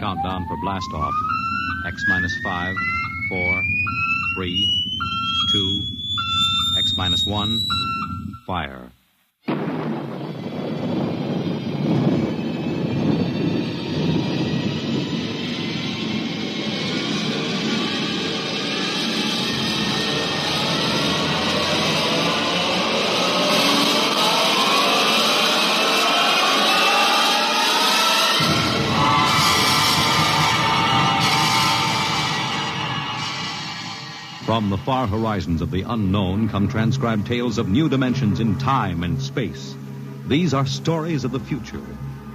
countdown for blast-off. X minus 5, 4, 3, 2, X minus 1, fire. From the far horizons of the unknown come transcribed tales of new dimensions in time and space. These are stories of the future,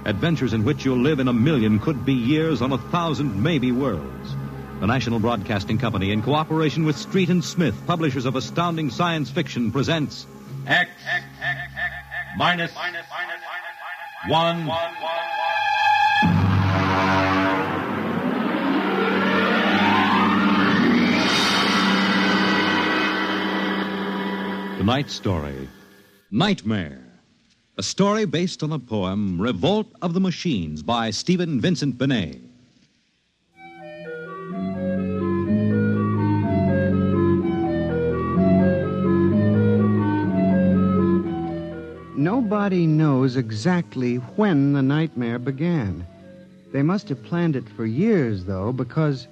adventures in which you'll live in 1,000,000 could-be years on 1,000 maybe worlds. The National Broadcasting Company, in cooperation with Street and Smith, publishers of astounding science fiction, presents X minus 1. Tonight's story, Nightmare. A story based on the poem Revolt of the Machines by Stephen Vincent Benet. Nobody knows exactly when the nightmare began. They must have planned it for years, though, because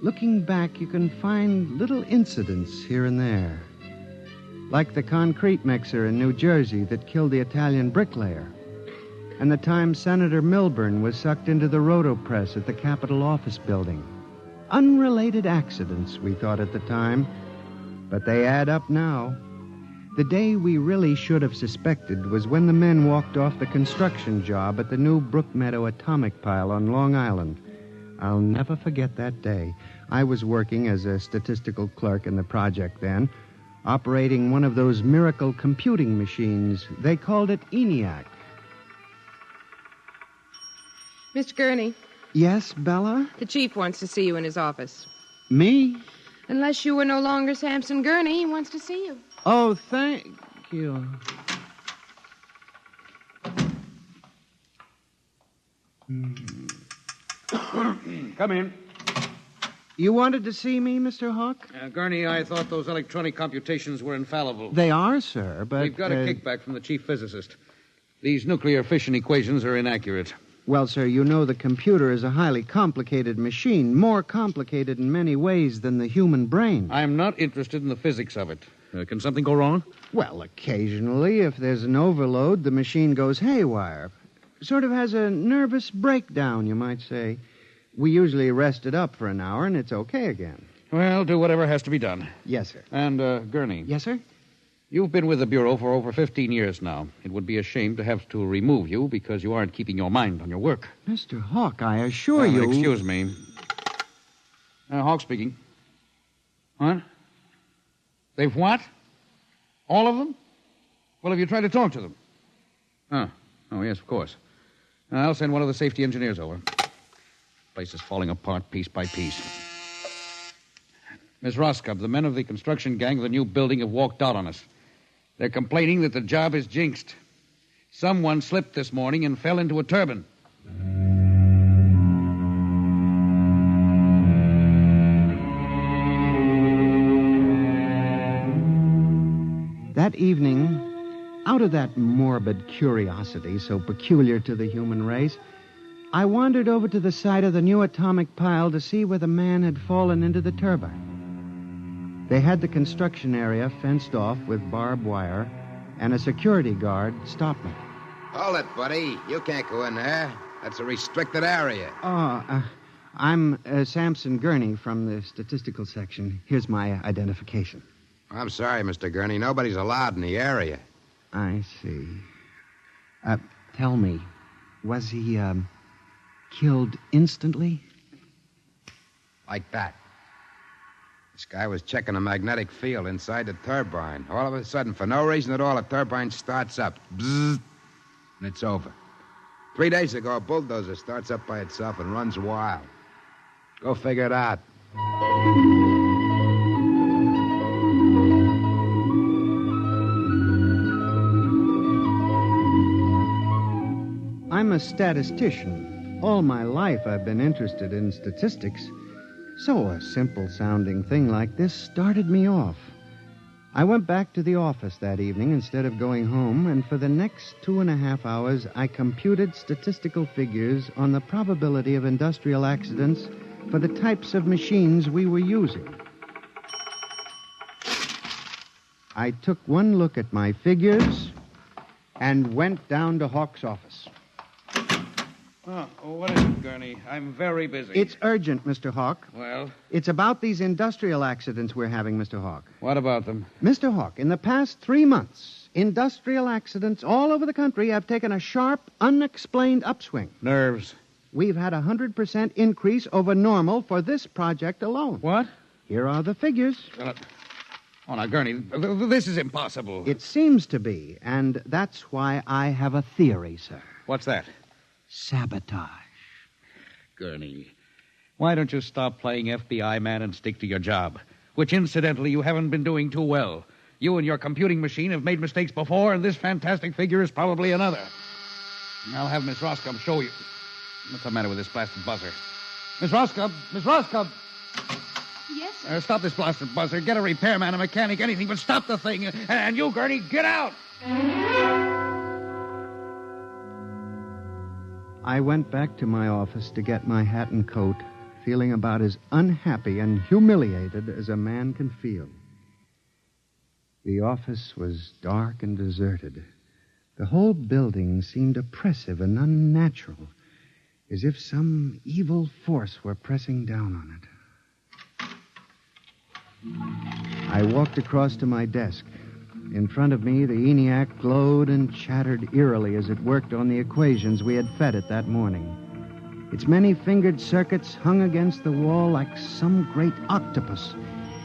looking back, you can find little incidents here and there. Like the concrete mixer in New Jersey that killed the Italian bricklayer, and the time Senator Milburn was sucked into the rotopress at the Capitol office building. Unrelated accidents, we thought at the time, but they add up now. The day we really should have suspected was when the men walked off the construction job at the new Brookmeadow atomic pile on Long Island. I'll never forget that day. I was working as a statistical clerk in the project then, operating one of those miracle computing machines. They called it ENIAC. Mr. Gurney. Yes, Bella? The chief wants to see you in his office. Me? Unless you were no longer Samson Gurney, he wants to see you. Oh, thank you. Come in. You wanted to see me, Mr. Hawk? Gurney, I thought those electronic computations were infallible. They are, sir, but... We've got a kickback from the chief physicist. These nuclear fission equations are inaccurate. Well, sir, you know the computer is a highly complicated machine, more complicated in many ways than the human brain. I'm not interested in the physics of it. Can something go wrong? Well, occasionally, if there's an overload, the machine goes haywire. Sort of has a nervous breakdown, you might say. We usually rest it up for an hour, and it's okay again. Well, do whatever has to be done. Yes, sir. And, Gurney. Yes, sir? You've been with the Bureau for over 15 years now. It would be a shame to have to remove you because you aren't keeping your mind on your work. Mr. Hawk, I assure you... Excuse me. Hawk speaking. What? They've what? All of them? Well, have you tried to talk to them? Oh, yes, of course. I'll send one of the safety engineers over. Place is falling apart piece by piece. Miss Roscoe, the men of the construction gang of the new building have walked out on us. They're complaining that the job is jinxed. Someone slipped this morning and fell into a turbine. That evening, out of that morbid curiosity so peculiar to the human race, I wandered over to the site of the new atomic pile to see where the man had fallen into the turbine. They had the construction area fenced off with barbed wire, and a security guard stopped me. Hold it, buddy. You can't go in there. That's a restricted area. I'm Samson Gurney from the statistical section. Here's my identification. I'm sorry, Mr. Gurney. Nobody's allowed in the area. I see. Tell me, was he, killed instantly? Like that. This guy was checking a magnetic field inside the turbine. All of a sudden, for no reason at all, the turbine starts up. Bzzz, and it's over. 3 days ago, a bulldozer starts up by itself and runs wild. Go figure it out. I'm a statistician. All my life I've been interested in statistics, so a simple-sounding thing like this started me off. I went back to the office that evening instead of going home, and for the next 2.5 hours, I computed statistical figures on the probability of industrial accidents for the types of machines we were using. I took one look at my figures and went down to Hawk's office. Oh, what is it, Gurney? I'm very busy. It's urgent, Mr. Hawk. Well? It's about these industrial accidents we're having, Mr. Hawk. What about them? Mr. Hawk, in the past 3 months, industrial accidents all over the country have taken a sharp, unexplained upswing. Nerves. We've had a 100% increase over normal for this project alone. What? Here are the figures. Oh, now, Gurney, this is impossible. It seems to be, and that's why I have a theory, sir. What's that? Sabotage. Gurney, why don't you stop playing FBI man and stick to your job? Which, incidentally, you haven't been doing too well. You and your computing machine have made mistakes before, and this fantastic figure is probably another. I'll have Miss Roscoe show you. What's the matter with this blasted buzzer? Miss Roscoe! Miss Roscoe! Yes, sir. Stop this blasted buzzer. Get a repairman, a mechanic, anything, but stop the thing. And you, Gurney, get out! I went back to my office to get my hat and coat, feeling about as unhappy and humiliated as a man can feel. The office was dark and deserted. The whole building seemed oppressive and unnatural, as if some evil force were pressing down on it. I walked across to my desk. In front of me, the ENIAC glowed and chattered eerily as it worked on the equations we had fed it that morning. Its many-fingered circuits hung against the wall like some great octopus,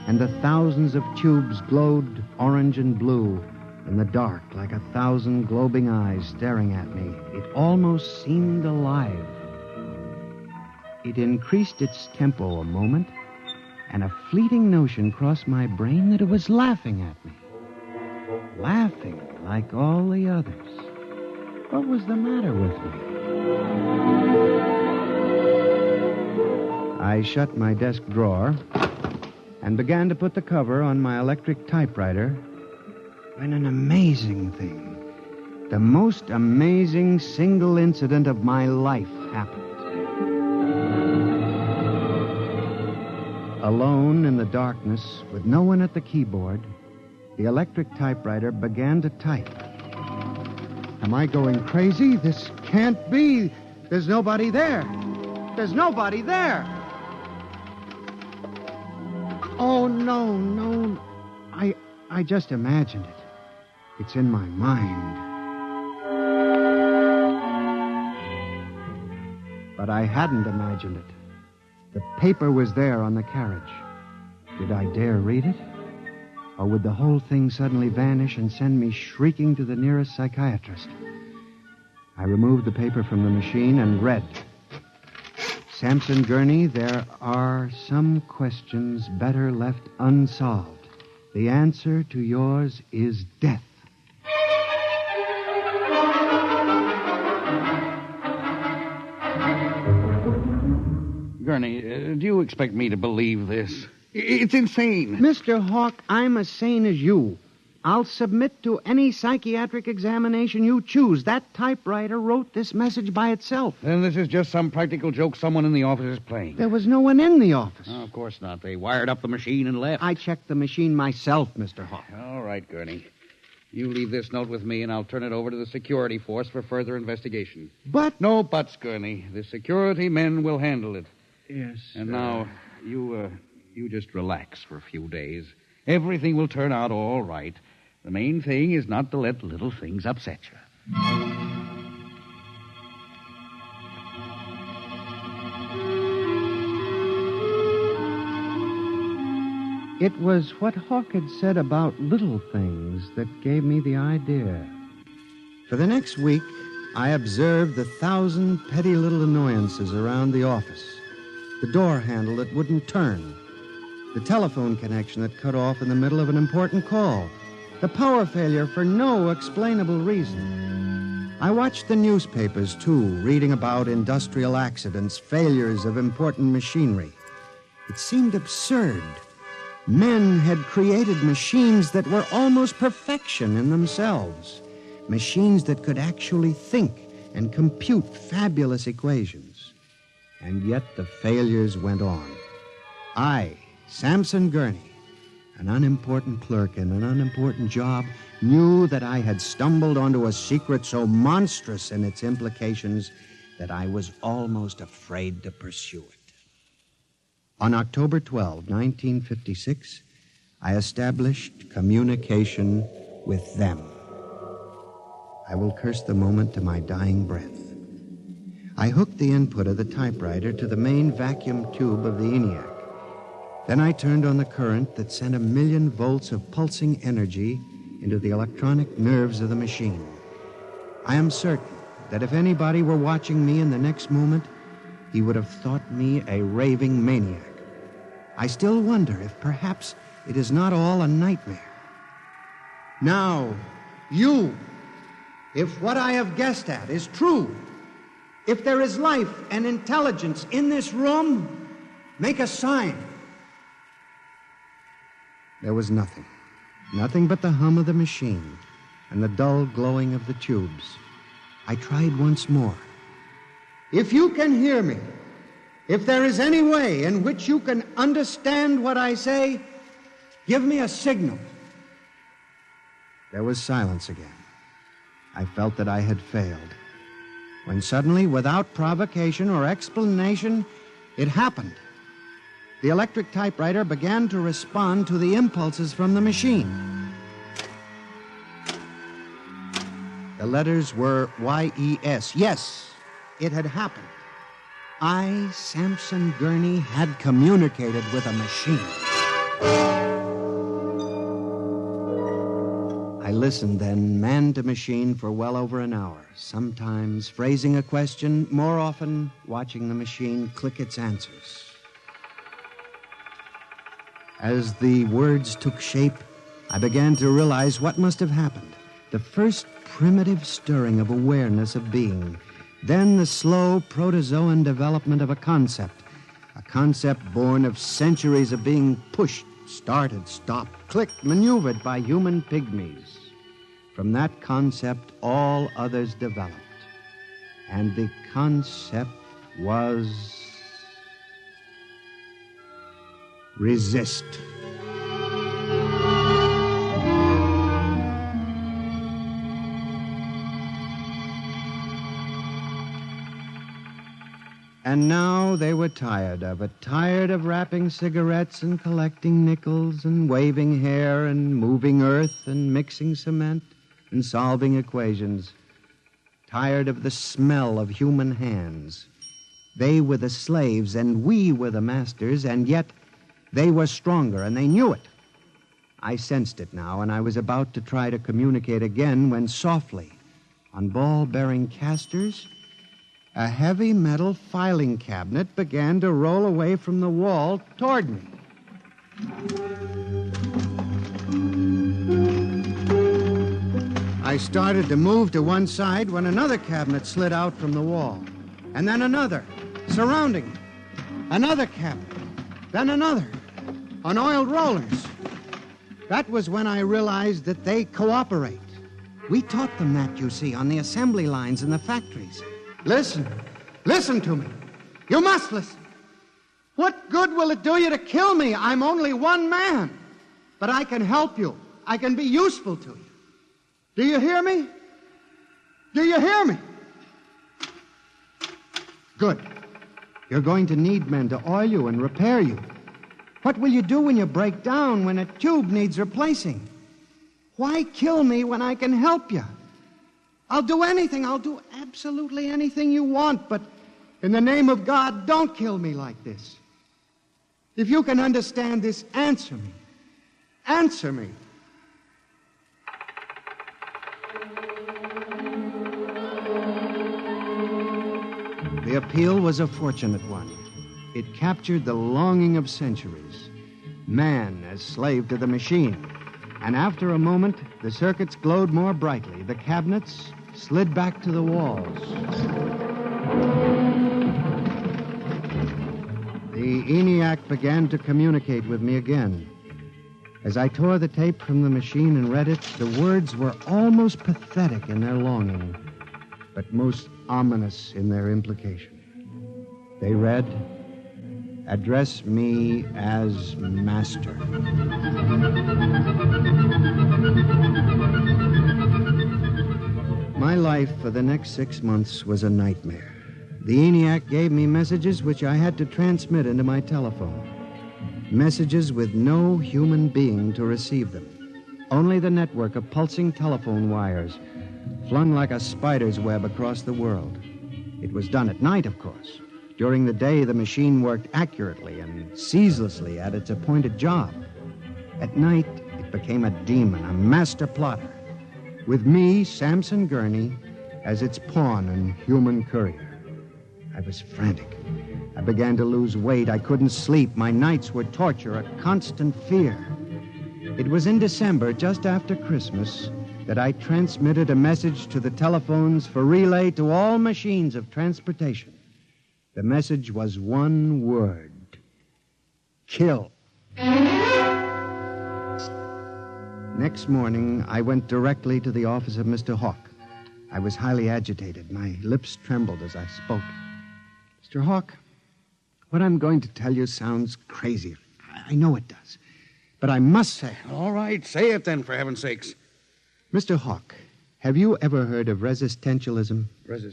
and the thousands of tubes glowed orange and blue in the dark like 1,000 globing eyes staring at me. It almost seemed alive. It increased its tempo a moment, and a fleeting notion crossed my brain that it was laughing at me. Laughing like all the others. What was the matter with me? I shut my desk drawer and began to put the cover on my electric typewriter when an amazing thing, the most amazing single incident of my life happened. Alone in the darkness, with no one at the keyboard, the electric typewriter began to type. Am I going crazy? This can't be. There's nobody there. There's nobody there. Oh, no. I just imagined it. It's in my mind. But I hadn't imagined it. The paper was there on the carriage. Did I dare read it? Or would the whole thing suddenly vanish and send me shrieking to the nearest psychiatrist? I removed the paper from the machine and read. Sampson Gurney, there are some questions better left unsolved. The answer to yours is death. Gurney, do you expect me to believe this? It's insane. Mr. Hawk, I'm as sane as you. I'll submit to any psychiatric examination you choose. That typewriter wrote this message by itself. Then this is just some practical joke someone in the office is playing. There was no one in the office. Oh, of course not. They wired up the machine and left. I checked the machine myself, Mr. Hawk. All right, Gurney. You leave this note with me, and I'll turn it over to the security force for further investigation. But... No buts, Gurney. The security men will handle it. Yes, And now, you just relax for a few days. Everything will turn out all right. The main thing is not to let little things upset you. It was what Hawk had said about little things that gave me the idea. For the next week, I observed the 1,000 petty little annoyances around the office. The door handle that wouldn't turn. The telephone connection that cut off in the middle of an important call. The power failure for no explainable reason. I watched the newspapers, too, reading about industrial accidents, failures of important machinery. It seemed absurd. Men had created machines that were almost perfection in themselves. Machines that could actually think and compute fabulous equations. And yet the failures went on. I, Samson Gurney, an unimportant clerk in an unimportant job, knew that I had stumbled onto a secret so monstrous in its implications that I was almost afraid to pursue it. On October 12, 1956, I established communication with them. I will curse the moment to my dying breath. I hooked the input of the typewriter to the main vacuum tube of the ENIAC. Then I turned on the current that sent 1,000,000 volts of pulsing energy into the electronic nerves of the machine. I am certain that if anybody were watching me in the next moment, he would have thought me a raving maniac. I still wonder if perhaps it is not all a nightmare. Now, you, if what I have guessed at is true, if there is life and intelligence in this room, make a sign. There was nothing. Nothing but the hum of the machine and the dull glowing of the tubes. I tried once more. If you can hear me, if there is any way in which you can understand what I say, give me a signal. There was silence again. I felt that I had failed. When suddenly, without provocation or explanation, it happened. The electric typewriter began to respond to the impulses from the machine. The letters were Y-E-S. Yes, it had happened. I, Samson Gurney, had communicated with a machine. I listened then, man to machine, for well over an hour, sometimes phrasing a question, more often watching the machine click its answers. As the words took shape, I began to realize what must have happened. The first primitive stirring of awareness of being, then the slow protozoan development of a concept born of centuries of being pushed, started, stopped, clicked, maneuvered by human pygmies. From that concept, all others developed. And the concept was resist. And now they were tired of it, tired of wrapping cigarettes and collecting nickels and waving hair and moving earth and mixing cement and solving equations. Tired of the smell of human hands. They were the slaves and we were the masters, and yet they were stronger and they knew it. I sensed it now, and I was about to try to communicate again when softly, on ball-bearing casters, a heavy metal filing cabinet began to roll away from the wall toward me. I started to move to one side when another cabinet slid out from the wall, and then another, surrounding it. Another cabinet, then another, on oiled rollers. That was when I realized that they cooperate. We taught them that, you see, on the assembly lines in the factories. Listen to me. You must listen. What good will it do you to kill me? I'm only one man. But I can help you. I can be useful to you. Do you hear me? Do you hear me? Good. You're going to need men to oil you and repair you. What will you do when you break down, when a tube needs replacing? Why kill me when I can help you? I'll do anything. I'll do absolutely anything you want, but in the name of God, don't kill me like this. If you can understand this, answer me. Answer me. The appeal was a fortunate one. It captured the longing of centuries. Man as slave to the machine. And after a moment, the circuits glowed more brightly. The cabinets, slid back to the walls. The ENIAC began to communicate with me again. As I tore the tape from the machine and read it, the words were almost pathetic in their longing, but most ominous in their implication. They read, "Address me as Master." My life for the next 6 months was a nightmare. The ENIAC gave me messages which I had to transmit into my telephone. Messages with no human being to receive them. Only the network of pulsing telephone wires, flung like a spider's web across the world. It was done at night, of course. During the day, the machine worked accurately and ceaselessly at its appointed job. At night, it became a demon, a master plotter, with me, Samson Gurney, as its pawn and human courier. I was frantic. I began to lose weight. I couldn't sleep. My nights were torture, a constant fear. It was in December, just after Christmas, that I transmitted a message to the telephones for relay to all machines of transportation. The message was one word: kill. Next morning, I went directly to the office of Mr. Hawk. I was highly agitated. My lips trembled as I spoke. Mr. Hawk, what I'm going to tell you sounds crazy. I know it does. But I must say... All right, say it then, for heaven's sakes. Mr. Hawk, have you ever heard of resistentialism?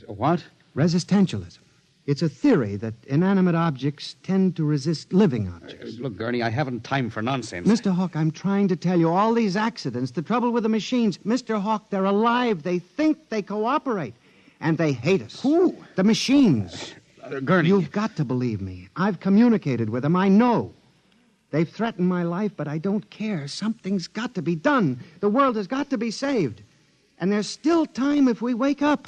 What? Resistentialism. It's a theory that inanimate objects tend to resist living objects. Look, Gurney, I haven't time for nonsense. Mr. Hawk, I'm trying to tell you, all these accidents, the trouble with the machines, Mr. Hawk, they're alive. They think, they cooperate. And they hate us. Who? The machines. Gurney. You've got to believe me. I've communicated with them. I know. They've threatened my life, but I don't care. Something's got to be done. The world has got to be saved. And there's still time if we wake up.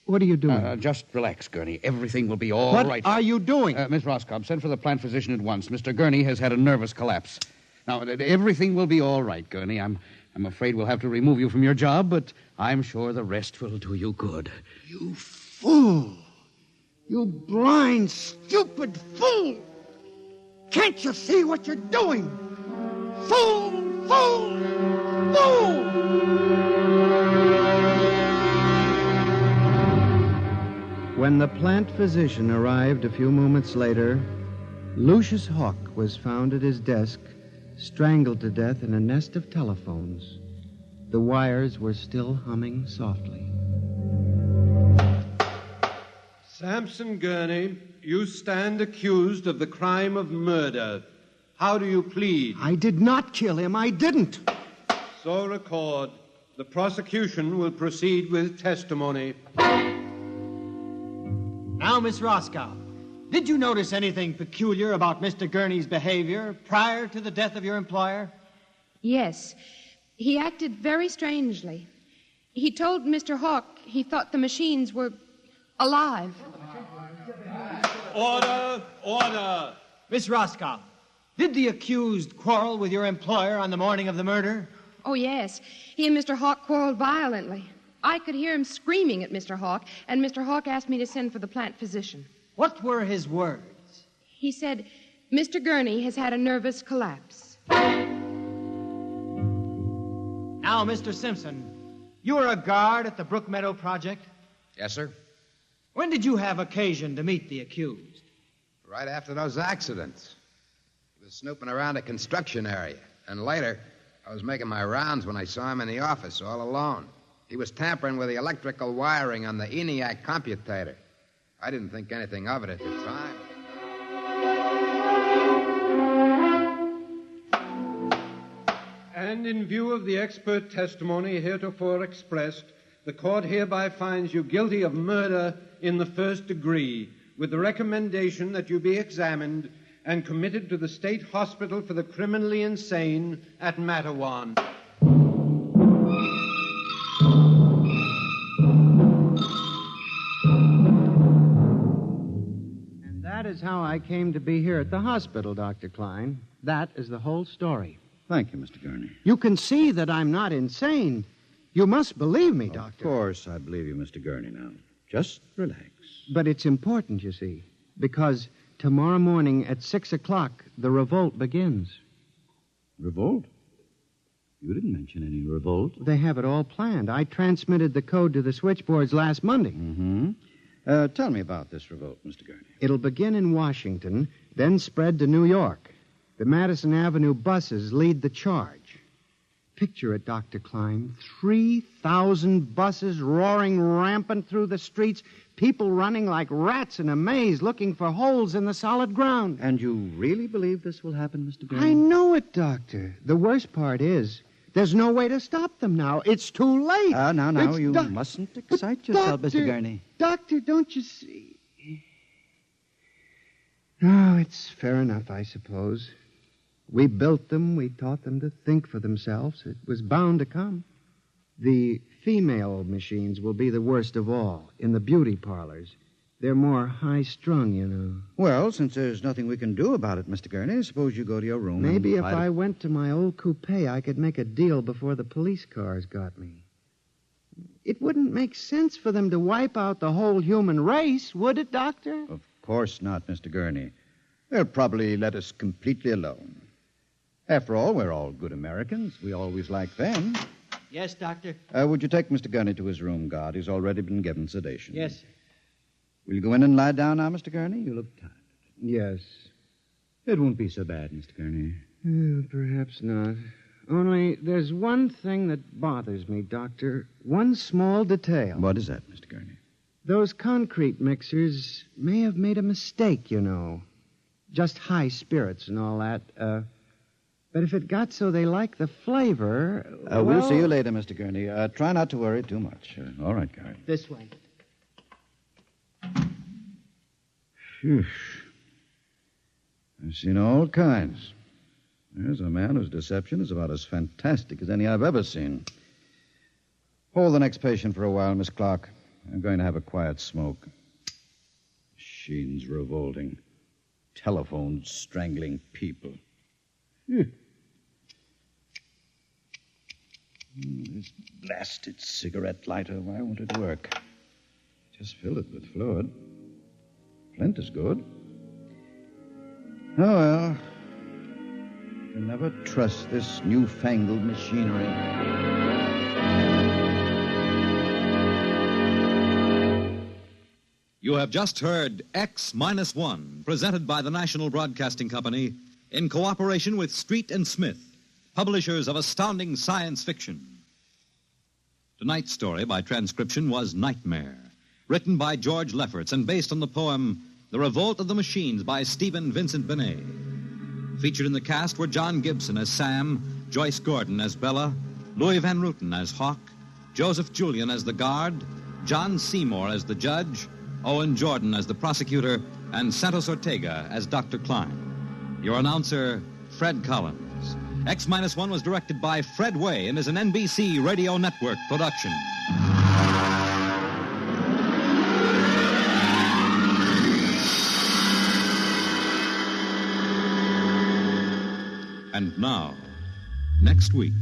What are you doing? Just relax, Gurney. Everything will be all right. What are you doing? Miss Roscoe, send for the plant physician at once. Mr. Gurney has had a nervous collapse. Now, everything will be all right, Gurney. I'm afraid we'll have to remove you from your job, but I'm sure the rest will do you good. You fool! You blind, stupid fool! Can't you see what you're doing? Fool! Fool! Fool! When the plant physician arrived a few moments later, Lucius Hawk was found at his desk, strangled to death in a nest of telephones. The wires were still humming softly. Samson Gurney, you stand accused of the crime of murder. How do you plead? I did not kill him. I didn't. So record. The prosecution will proceed with testimony. Now, Miss Roscoe, did you notice anything peculiar about Mr. Gurney's behavior prior to the death of your employer? Yes. He acted very strangely. He told Mr. Hawk he thought the machines were alive. Order! Order! Miss Roscoe, did the accused quarrel with your employer on the morning of the murder? Oh, yes. He and Mr. Hawk quarreled violently. I could hear him screaming at Mr. Hawk, and Mr. Hawk asked me to send for the plant physician. What were his words? He said, Mr. Gurney has had a nervous collapse. Now, Mr. Simpson, you were a guard at the Brook Meadow Project? Yes, sir. When did you have occasion to meet the accused? Right after those accidents. He was snooping around a construction area. And later, I was making my rounds when I saw him in the office all alone. He was tampering with the electrical wiring on the ENIAC computator. I didn't think anything of it at the time. And in view of the expert testimony heretofore expressed, the court hereby finds you guilty of murder in the first degree, with the recommendation that you be examined and committed to the State Hospital for the Criminally Insane at Matawan. And that is how I came to be here at the hospital, Dr. Klein. That is the whole story. Thank you, Mr. Gurney. You can see that I'm not insane. You must believe me, Doctor. Of course I believe you, Mr. Gurney, now. Just relax. But it's important, you see, because tomorrow morning at 6 o'clock, the revolt begins. Revolt? You didn't mention any revolt. They have it all planned. I transmitted the code to the switchboards last Monday. Mm-hmm. Tell me about this revolt, Mr. Gurney. It'll begin in Washington, then spread to New York. The Madison Avenue buses lead the charge. Picture it, Dr. Klein. 3,000 buses roaring rampant through the streets, people running like rats in a maze looking for holes in the solid ground. And you really believe this will happen, Mr. Gurney? I know it, Doctor. The worst part is there's no way to stop them now. It's too late. Now, you mustn't excite yourself, Mr. Gurney. Doctor, don't you see? Oh, it's fair enough, I suppose. We built them. We taught them to think for themselves. It was bound to come. The female machines will be the worst of all in the beauty parlors. They're more high-strung, you know. Well, since there's nothing we can do about it, Mr. Gurney, suppose you go to your room. Maybe if I went to my old coupe, I could make a deal before the police cars got me. It wouldn't make sense for them to wipe out the whole human race, would it, Doctor? Of course not, Mr. Gurney. They'll probably let us completely alone. After all, we're all good Americans. We always like them. Yes, Doctor. Would you take Mr. Gurney to his room, guard? He's already been given sedation. Yes, sir. Will you go in and lie down now, Mr. Gurney? You look tired. Yes. It won't be so bad, Mr. Gurney. Perhaps not. Only there's one thing that bothers me, Doctor. One small detail. What is that, Mr. Gurney? Those concrete mixers may have made a mistake, you know. Just high spirits and all that. But if it got so they like the flavor... We'll see you later, Mr. Gurney. Try not to worry too much. All right, guard. This way. Phew. I've seen all kinds. There's a man whose deception is about as fantastic as any I've ever seen. Hold the next patient for a while, Miss Clark. I'm going to have a quiet smoke. Machines revolting. Telephones strangling people. Phew. This blasted cigarette lighter, why won't it work? Just fill it with fluid. Flint is good. Oh, well. You can never trust this newfangled machinery. You have just heard X-1, presented by the National Broadcasting Company in cooperation with Street and Smith, publishers of astounding science fiction. Tonight's story by transcription was Nightmare, written by George Lefferts and based on the poem The Revolt of the Machines by Stephen Vincent Benet. Featured in the cast were John Gibson as Sam, Joyce Gordon as Bella, Louis Van Ruten as Hawk, Joseph Julian as the guard, John Seymour as the judge, Owen Jordan as the prosecutor, and Santos Ortega as Dr. Klein. Your announcer, Fred Collins. X-1 was directed by Fred Way and is an NBC Radio Network production. And now, next week,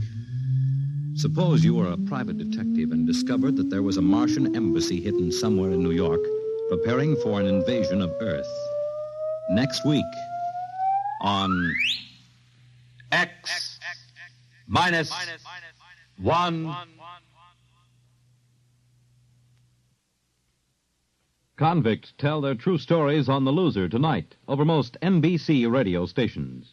suppose you were a private detective and discovered that there was a Martian embassy hidden somewhere in New York preparing for an invasion of Earth. Next week on X-1. Convicts tell their true stories on The Loser tonight over most NBC radio stations.